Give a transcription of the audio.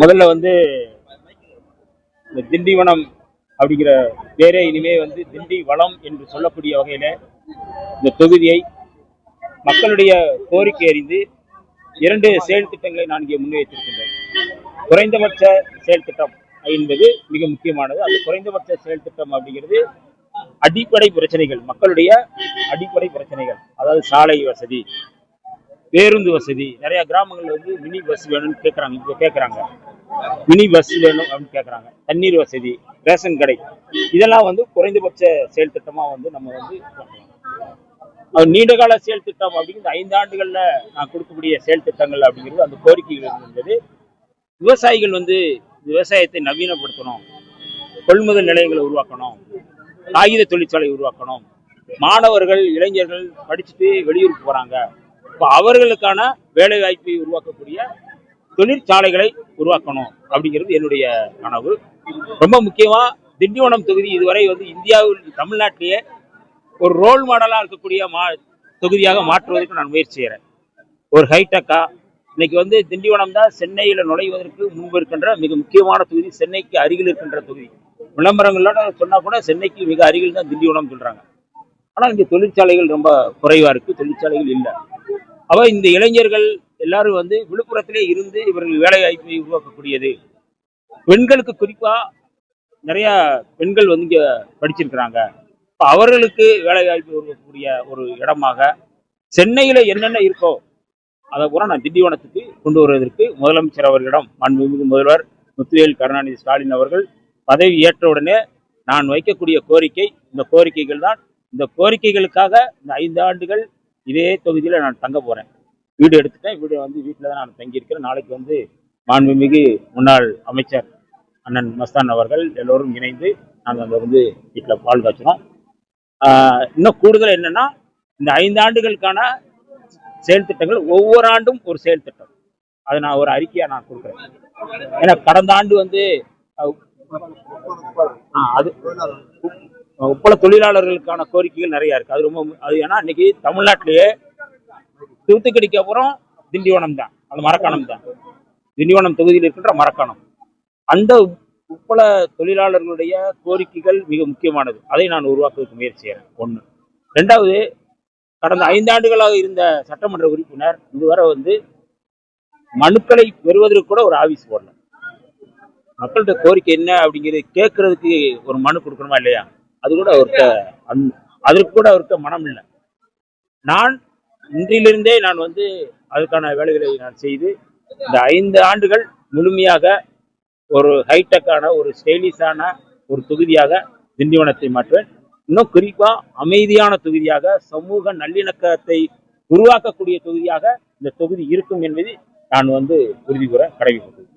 முதல்ல வந்து இந்த திண்டிவனம் அப்படிங்கிற பேரே இனிமே வந்து திண்டி வளம் என்று சொல்லக்கூடிய வகையில இந்த தொகுதியை மக்களுடைய கோரிக்கை அறிந்து 2 செயல் திட்டங்களை நான் இங்கே முன்வைத்திருக்கின்றேன். குறைந்தபட்ச செயல் திட்டம் என்பது மிக முக்கியமானது. அந்த குறைந்தபட்ச செயல் திட்டம் அப்படிங்கிறது அடிப்படை பிரச்சனைகள், மக்களுடைய அடிப்படை பிரச்சனைகள், அதாவது சாலை வசதி, பேருந்து வசதி. நிறைய கிராமங்கள்ல வந்து மினி பஸ் வேணும்னு கேட்கறாங்க. இப்போ கேட்கறாங்க மினி பஸ் வேணும் அப்படின்னு கேட்கறாங்க. தண்ணீர் வசதி, ரேஷன் கடை, இதெல்லாம் வந்து குறைந்தபட்ச செயல் திட்டமா வந்து நம்ம வந்து நீண்டகால செயல் திட்டம் அப்படிங்கிறது 5 ஆண்டுகள்ல நான் கொடுக்கக்கூடிய செயல் திட்டங்கள் அப்படிங்கிறது அந்த கோரிக்கைகள் இருந்தது. விவசாயிகள் வந்து விவசாயத்தை நவீனப்படுத்தணும், கொள்முதல் நிலையங்களை உருவாக்கணும், காகித தொழிற்சாலை உருவாக்கணும், மாணவர்கள் இளைஞர்கள் படிச்சுட்டு வெளியூருக்கு போறாங்க, இப்போ அவர்களுக்கான வேலை வாய்ப்பை உருவாக்கக்கூடிய தொழிற்சாலைகளை உருவாக்கணும் அப்படிங்கிறது என்னுடைய கனவு. ரொம்ப முக்கியமா திண்டிவனம் தொகுதி இதுவரை வந்து இந்தியாவில், தமிழ்நாட்டிலேயே ஒரு ரோல் மாடலா இருக்கக்கூடிய தொகுதியாக மாற்றுவதற்கு நான் முயற்சி செய்கிறேன். ஒரு ஹைடெக்கா இன்னைக்கு வந்து திண்டிவனம் தான் சென்னையில நுழைவதற்கு முன்பு இருக்கின்ற மிக முக்கியமான தொகுதி, சென்னைக்கு அருகில் இருக்கின்ற தொகுதி. விளம்பரங்களோட சொன்னா கூட சென்னைக்கு மிக அருகில் தான் திண்டிவனம் சொல்றாங்க. ஆனா இங்க தொழிற்சாலைகள் ரொம்ப குறைவா இருக்கு, தொழிற்சாலைகள் இல்லை. அவ இந்த இளைஞர்கள் எல்லாரும் வந்து விழுப்புரத்திலே இருந்து இவர்கள் வேலை வாய்ப்பை உருவாக்கக்கூடியது. பெண்களுக்கு குறிப்பா நிறைய பெண்கள் வந்து இங்க படிச்சிருக்கிறாங்க. அவர்களுக்கு வேலை வாய்ப்பு உருவாக்கக்கூடிய ஒரு இடமாக சென்னையில என்னென்ன இருக்கோ அதை கூட நான் திண்டிவனத்துக்கு கொண்டு வருவதற்கு முதலமைச்சர் அவர்களிடம், மாண்புமிகு முதல்வர் முத்துவேல் கருணாநிதி ஸ்டாலின் அவர்கள் பதவி ஏற்ற உடனே நான் வைக்கக்கூடிய கோரிக்கை இந்த கோரிக்கைகள் தான். இந்த கோரிக்கைகளுக்காக இந்த 5 ஆண்டுகள் இதே தொகுதியில நான் தங்க போறேன். வீடு எடுத்துட்டேன். வீட்டில் தான் நான் தங்கியிருக்கிறேன். நாளைக்கு வந்து மாண்புமிகு முன்னாள் அமைச்சர் அண்ணன் மஸ்தான் அவர்கள் எல்லோரும் இணைந்து நாங்கள் அங்கே வந்து வீட்டில் பால் காய்ச்சினோம். இன்னும் கூடுதல் என்னன்னா, இந்த 5 ஆண்டுகளுக்கான செயல் திட்டங்கள் ஒவ்வொரு ஆண்டும் ஒரு செயல் திட்டம், அதை நான் ஒரு அறிக்கையா நான் கொடுக்குறேன். ஏன்னா கடந்த ஆண்டு வந்து அது உப்பள தொழிலாளர்களுக்கான கோரிக்கைகள் நிறைய இருக்கு. அது ஏன்னா இன்னைக்கு தமிழ்நாட்டிலேயே தூத்துக்குடிக்கு அப்புறம் திண்டிவனம் தான், அது மரக்காணம் தான். திண்டிவனம் தொகுதியில் இருக்கின்ற மரக்காணம், அந்த உப்பள தொழிலாளர்களுடைய கோரிக்கைகள் மிக முக்கியமானது. அதை நான் உருவாக்குவதற்கு முயற்சி செய்கிறேன். 1. 2வது, கடந்த 5 ஆண்டுகளாக இருந்த சட்டமன்ற உறுப்பினர் இதுவரை வந்து மனுக்களை பெறுவதற்கு கூட ஒரு ஆபீஸ் போடல. மக்கள்கிட்ட கோரிக்கை என்ன அப்படிங்கிறது கேட்கறதுக்கு ஒரு மனு கொடுக்கணுமா இல்லையா, அது கூட அதற்கு கூட அவருக்கு மனம் இல்லை. நான் இன்றிலிருந்தே நான் வந்து அதுக்கான வேலைகளை நான் செய்து இந்த 5 ஆண்டுகள் முழுமையாக ஒரு ஹைடெக்கான, ஒரு ஸ்டைலிஷான ஒரு தொகுதியாக திண்டிவனத்தை மாற்றுவேன். இன்னும் குறிப்பா அமைதியான தொகுதியாக, சமூக நல்லிணக்கத்தை உருவாக்கக்கூடிய தொகுதியாக இந்த தொகுதி இருக்கும் என்பதை நான் வந்து உறுதி கூற கடமைப்பட்டது.